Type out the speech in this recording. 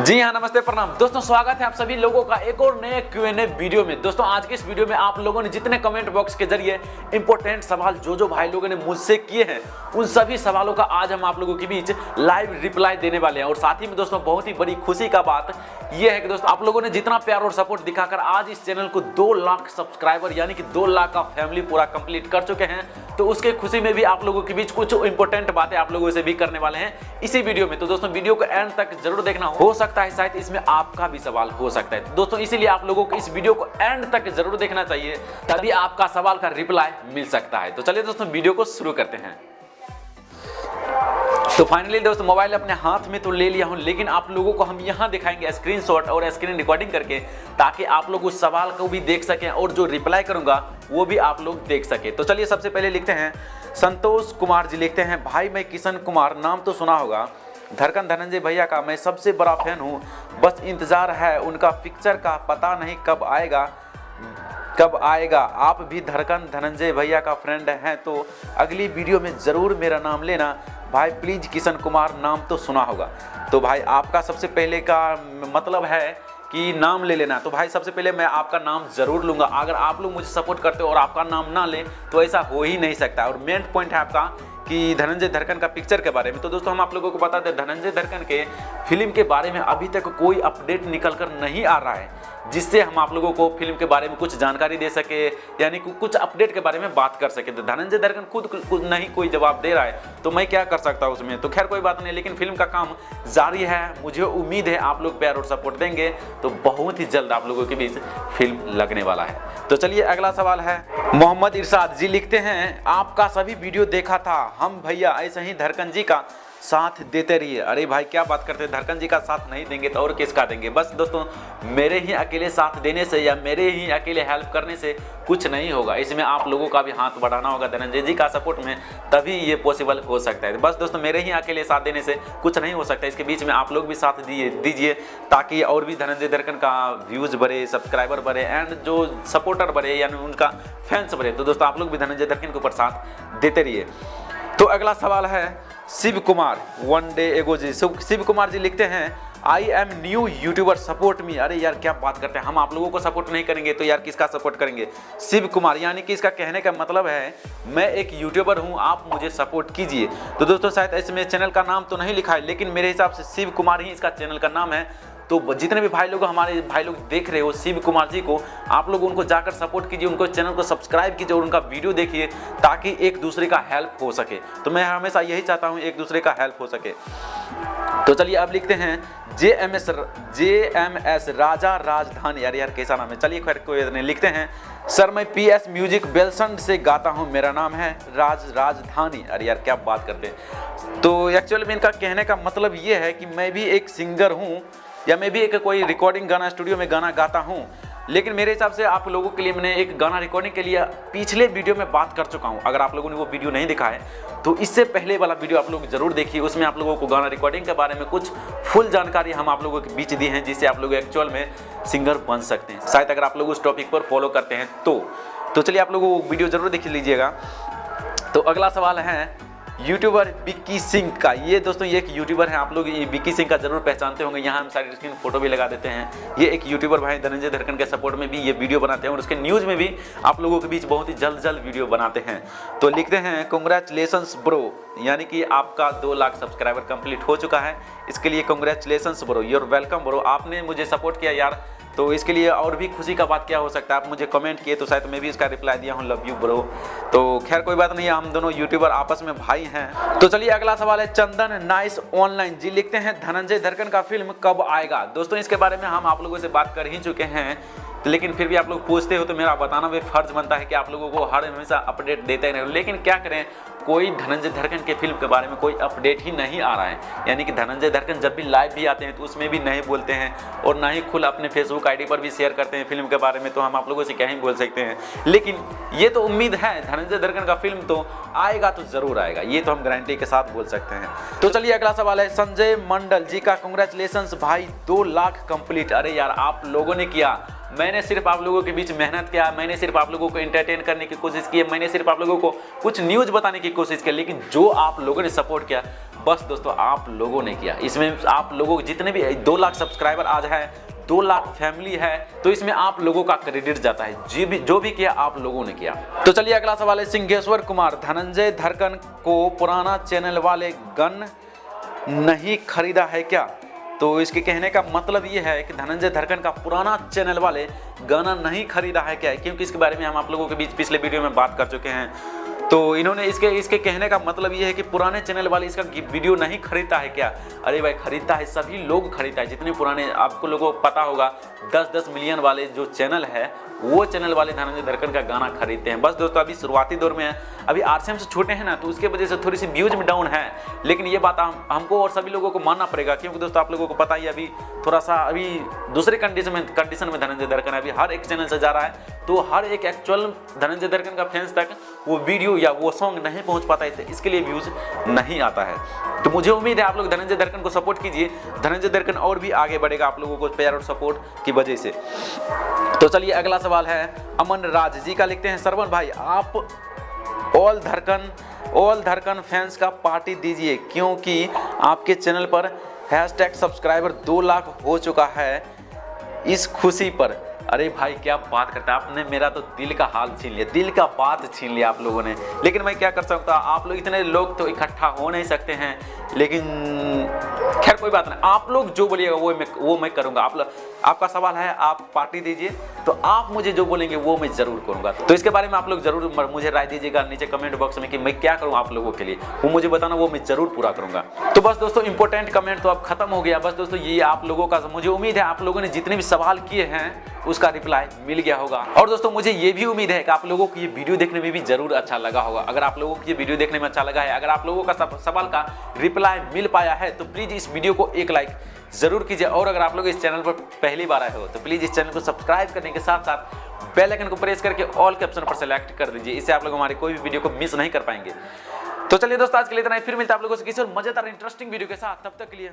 जी हाँ, नमस्ते, प्रणाम दोस्तों। स्वागत है आप सभी लोगों का एक और नए Q&A वीडियो में। दोस्तों आज के इस वीडियो में आप लोगों ने जितने कमेंट बॉक्स के जरिए इंपॉर्टेंट सवाल जो भाई लोगों ने मुझसे किए हैं, उन सभी सवालों का आज हम आप लोगों के बीच लाइव रिप्लाई देने वाले हैं। और साथ ही में दोस्तों बहुत ही बड़ी खुशी का बात यह है कि दोस्तों आप लोगों ने जितना प्यार और सपोर्ट दिखाकर आज इस चैनल को 2 लाख सब्सक्राइबर यानी कि 2 लाख का फैमिली पूरा कंप्लीट कर चुके हैं, तो उसके खुशी में भी आप लोगों के बीच कुछ इंपॉर्टेंट बातें आप लोगों से भी करने वाले हैं इसी वीडियो में। तो दोस्तों वीडियो को एंड तक जरूर देखना, हो सकता है शायद इसमें आपका भी सवाल हो सकता है। दोस्तों इसीलिए आप लोगों को इस वीडियो को एंड तक जरूर देखना चाहिए, तभी आपका सवाल का रिप्लाई मिल सकता है। तो चलिए दोस्तों वीडियो को शुरू करते हैं। तो फाइनली दोस्तों मोबाइल अपने हाथ में तो ले लिया हूं, लेकिन आप लोगों को हम यहां दिखाएंगे स्क्रीनशॉट और स्क्रीन रिकॉर्डिंग करके, ताकि आप लोग उस सवाल को भी देख सकें और जो रिप्लाई करूंगा वो भी आप लोग देख सके। तो चलिए सबसे पहले लिखते हैं, संतोष कुमार जी लिखते हैं, भाई मैं किशन कुमार, नाम तो सुना होगा, धड़कन धनंजय भैया का मैं सबसे बड़ा फैन हूँ, बस इंतजार है उनका पिक्चर का, पता नहीं कब आएगा। आप भी धड़कन धनंजय भैया का फ्रेंड हैं तो अगली वीडियो में ज़रूर मेरा नाम लेना भाई प्लीज़। किशन कुमार नाम तो सुना होगा, तो भाई आपका सबसे पहले का मतलब है कि नाम ले लेना। तो भाई सबसे पहले मैं आपका नाम ज़रूर लूँगा। अगर आप लोग मुझे सपोर्ट करते हो और आपका नाम ना ले तो ऐसा हो ही नहीं सकता। और मेन पॉइंट है आपका कि धनंजय धड़कन का पिक्चर के बारे में। तो दोस्तों हम आप लोगों को बताते हैं धनंजय धड़कन के फिल्म के बारे में अभी तक कोई अपडेट निकल कर नहीं आ रहा है, जिससे हम आप लोगों को फिल्म के बारे में कुछ जानकारी दे सके, यानी कुछ अपडेट के बारे में बात कर सके। तो धनंजय धड़कन खुद नहीं कोई जवाब दे रहा है, तो मैं क्या कर सकता हूँ उसमें। तो खैर कोई बात नहीं, लेकिन फिल्म का काम जारी है। मुझे उम्मीद है आप लोग प्यार और सपोर्ट देंगे तो बहुत ही जल्द आप लोगों के बीच फिल्म लगने वाला है। तो चलिए अगला सवाल है, मोहम्मद इरशाद जी लिखते हैं, आपका सभी वीडियो देखा था, हम भैया ऐसे ही धड़कन जी का साथ देते रहिए। अरे भाई क्या बात करते हैं, धड़कन जी का साथ नहीं देंगे तो और किसका देंगे। बस दोस्तों मेरे ही अकेले साथ देने से या मेरे ही अकेले हेल्प करने से कुछ नहीं होगा, इसमें आप लोगों का भी हाथ बढ़ाना होगा धनंजय जी का सपोर्ट में, तभी ये पॉसिबल हो सकता है। बस दोस्तों मेरे ही अकेले साथ देने से कुछ नहीं हो सकता, इसके बीच में आप लोग भी साथ दीजिए ताकि और भी धनंजय धड़कन का व्यूज़ बढ़े, सब्सक्राइबर बढ़े एंड जो सपोर्टर बढ़े यानी उनका फैंस बढ़े। तो दोस्तों आप लोग भी धनंजय धड़कन के ऊपर साथ देते रहिए। तो अगला सवाल है शिव कुमार वन डे एगो जी। शिव कुमार जी लिखते हैं, I am new YouTuber support me. अरे यार क्या बात करते हैं, हम आप लोगों को सपोर्ट नहीं करेंगे तो यार किसका सपोर्ट करेंगे। शिव कुमार यानी कि इसका कहने का मतलब है मैं एक यूट्यूबर हूं, आप मुझे सपोर्ट कीजिए। तो दोस्तों शायद इसमें चैनल का नाम तो नहीं लिखा है, लेकिन मेरे हिसाब से शिव कुमार ही इसका चैनल का नाम है। तो जितने भी भाई लोग हमारे भाई लोग देख रहे हो शिव कुमार जी को, आप लोग उनको जाकर सपोर्ट कीजिए, उनको चैनल को सब्सक्राइब कीजिए और उनका वीडियो देखिए ताकि एक दूसरे का हेल्प हो सके। तो मैं हमेशा यही चाहता हूं एक दूसरे का हेल्प हो सके। तो चलिए अब लिखते हैं JMS राजा राजधानी। यार कैसा नाम है, चलिए खैर कोई नहीं। लिखते हैं, सर मैं PS म्यूजिक बेलसंड से गाता हूं, मेरा नाम है राजधानी। अरे यार क्या बात करते हैं। तो एक्चुअली में इनका कहने का मतलब ये है कि मैं भी एक सिंगर हूं या मैं भी एक कोई रिकॉर्डिंग गाना स्टूडियो में गाना गाता हूं, लेकिन मेरे हिसाब से आप लोगों के लिए मैंने एक गाना रिकॉर्डिंग के लिए पिछले वीडियो में बात कर चुका हूं। अगर आप लोगों ने वो वीडियो नहीं देखा है तो इससे पहले वाला वीडियो आप लोग जरूर देखिए, उसमें आप लोगों को गाना रिकॉर्डिंग के बारे में कुछ फुल जानकारी हम आप लोगों के बीच दी है, जिससे आप लोग एक्चुअल में सिंगर बन सकते हैं, शायद अगर आप लोग उस टॉपिक पर फॉलो करते हैं तो चलिए आप लोग वो वीडियो जरूर देख लीजिएगा। तो अगला सवाल है यूट्यूबर विक्की सिंह का। ये दोस्तों ये एक यूट्यूबर है, आप लोग ये विक्की सिंह का जरूर पहचानते होंगे, यहाँ हम सारी स्क्रीन फोटो भी लगा देते हैं। ये एक यूट्यूबर भाई धनंजय धड़कन के सपोर्ट में भी ये वीडियो बनाते हैं और उसके न्यूज़ में भी आप लोगों के बीच बहुत ही जल्द वीडियो बनाते हैं। तो लिखते हैं, कॉन्ग्रेचुलेसन्स ब्रो, यानी कि आपका 2 लाख सब्सक्राइबर कंप्लीट हो चुका है, इसके लिए congratulations bro, you're welcome bro. आपने मुझे सपोर्ट किया यार, तो इसके लिए और भी खुशी का बात क्या हो सकता है। आप मुझे कमेंट किए तो शायद मैं भी इसका रिप्लाई दिया हूँ, लव यू ब्रो। तो खैर कोई बात नहीं, हम दोनों यूट्यूबर आपस में भाई हैं। तो चलिए अगला सवाल है, चंदन नाइस ऑनलाइन जी लिखते हैं, धनंजय धड़कन का फिल्म कब आएगा। दोस्तों इसके बारे में हम आप लोगों से बात कर ही चुके हैं, लेकिन फिर भी आप लोग पूछते हो तो मेरा बताना भी फर्ज बनता है कि आप लोगों को हर हमेशा अपडेट देते रहे। लेकिन क्या करें, कोई धनंजय धड़कन के फिल्म के बारे में कोई अपडेट ही नहीं आ रहा है, यानी कि धनंजय धड़कन जब भी लाइव भी आते हैं तो उसमें भी नहीं बोलते हैं और ना ही खुद अपने फेसबुक आईडी पर भी शेयर करते हैं फिल्म के बारे में, तो हम आप लोगों से क्या ही बोल सकते हैं। लेकिन ये तो उम्मीद है धनंजय धड़कन का फिल्म तो आएगा, तो जरूर आएगा, ये तो हम गारंटी के साथ बोल सकते हैं। तो चलिए अगला सवाल है, संजय मंडल जी का, कांग्रेचुलेशंस भाई 2 लाख कंप्लीट। अरे यार आप लोगों ने किया, मैंने सिर्फ आप लोगों के बीच मेहनत किया, मैंने सिर्फ आप लोगों को एंटरटेन करने की कोशिश की, मैंने सिर्फ आप लोगों को कुछ न्यूज़ बताने की कोशिश की, लेकिन जो आप लोगों ने सपोर्ट किया बस दोस्तों आप लोगों ने किया। इसमें आप लोगों को जितने भी 2 लाख सब्सक्राइबर आज है, 2 लाख फैमिली है, तो इसमें आप लोगों का क्रेडिट जाता है। जो भी किया आप लोगों ने किया। तो चलिए अगला सवाल है, सिंहेश्वर कुमार धनंजय धड़कन को पुराना चैनल वाले गन नहीं खरीदा है क्या? तो इसके कहने का मतलब ये है कि धनंजय धड़कन का पुराना चैनल वाले गाना नहीं खरीदा है क्या? क्योंकि इसके बारे में हम आप लोगों के बीच पिछले वीडियो में बात कर चुके हैं। तो इन्होंने इसके कहने का मतलब ये है कि पुराने चैनल वाले इसका वीडियो नहीं खरीदता है क्या? अरे भाई खरीदता है, सभी लोग खरीदता है। जितने पुराने आपको लोगों को पता होगा 10-10 मिलियन वाले जो चैनल है वो चैनल वाले धनंजय धड़कन का गाना खरीदते हैं। बस दोस्तों अभी शुरुआती दौर में है, अभी आरसीएम से छोटे हैं ना, तो उसके वजह से थोड़ी सी व्यूज में डाउन है। लेकिन ये बात हमको और सभी लोगों को मानना पड़ेगा, क्योंकि दोस्तों आप लोगों को पता ही अभी थोड़ा सा अभी दूसरे कंडीशन में धनंजय धड़कन अभी हर एक चैनल से जा रहा है, तो हर एक एक्चुअल धनंजय धड़कन का फैंस तक वो वीडियो या वो सॉन्ग नहीं पहुंच पाता है, इसके लिए व्यूज नहीं आता है। तो मुझे उम्मीद है आप लोग धनंजय धड़कन को सपोर्ट कीजिए, धनंजय धड़कन और भी आगे बढ़ेगा आप लोगों को प्यार और सपोर्ट की वजह से। तो चलिए अगला सवाल है, अमन राज जी का लिखते हैं, श्रवण भाई आप ऑल धड़कन फैंस का पार्टी दीजिए, क्योंकि आपके चैनल पर हैशटैग सब्सक्राइबर 2 लाख हो चुका है इस खुशी पर। अरे भाई क्या बात करता है, आपने मेरा तो दिल का हाल छीन लिया, दिल का बात छीन लिया आप लोगों ने। लेकिन मैं क्या कर सकता, आप लोग इतने लोग तो इकट्ठा हो नहीं सकते हैं, लेकिन खैर कोई बात नहीं, आप लोग जो बोलिएगा वो मैं करूंगा। आपका सवाल है आप पार्टी दीजिए, तो आप मुझे जो बोलेंगे वो मैं जरूर करूंगा। तो इसके बारे में आप लोग जरूर मुझे राय दीजिएगा नीचे कमेंट बॉक्स में कि मैं क्या करूं आप लोगों के लिए, वो मुझे बताना, वो मैं जरूर पूरा करूंगा। तो बस दोस्तों इंपॉर्टेंट कमेंट तो अब खत्म हो गया। बस दोस्तों ये आप लोगों का, मुझे उम्मीद है आप लोगों ने जितने भी सवाल किए हैं उसका रिप्लाई मिल गया होगा। और दोस्तों मुझे ये भी उम्मीद है कि आप लोगों को ये वीडियो देखने में भी जरूर अच्छा लगा होगा। अगर आप लोगों को ये वीडियो देखने में अच्छा लगा है, अगर आप लोगों का सवाल का रिप्लाई मिल पाया है, तो प्लीज इस वीडियो को एक लाइक जरूर कीजिए। और अगर आप लोग इस चैनल पर पहली बार आए हो तो प्लीज इस चैनल को सब्सक्राइब करने के साथ साथ बेल आइकन को प्रेस करके ऑल के ऑप्शन पर सेलेक्ट कर दीजिए, इससे आप लोग हमारे कोई भी वीडियो को मिस नहीं कर पाएंगे। तो चलिए दोस्तों आज के लिए इतना ही, फिर मिलता है आप लोगों से किसी और मजेदार इंटरेस्टिंग वीडियो के साथ, तब तक के लिए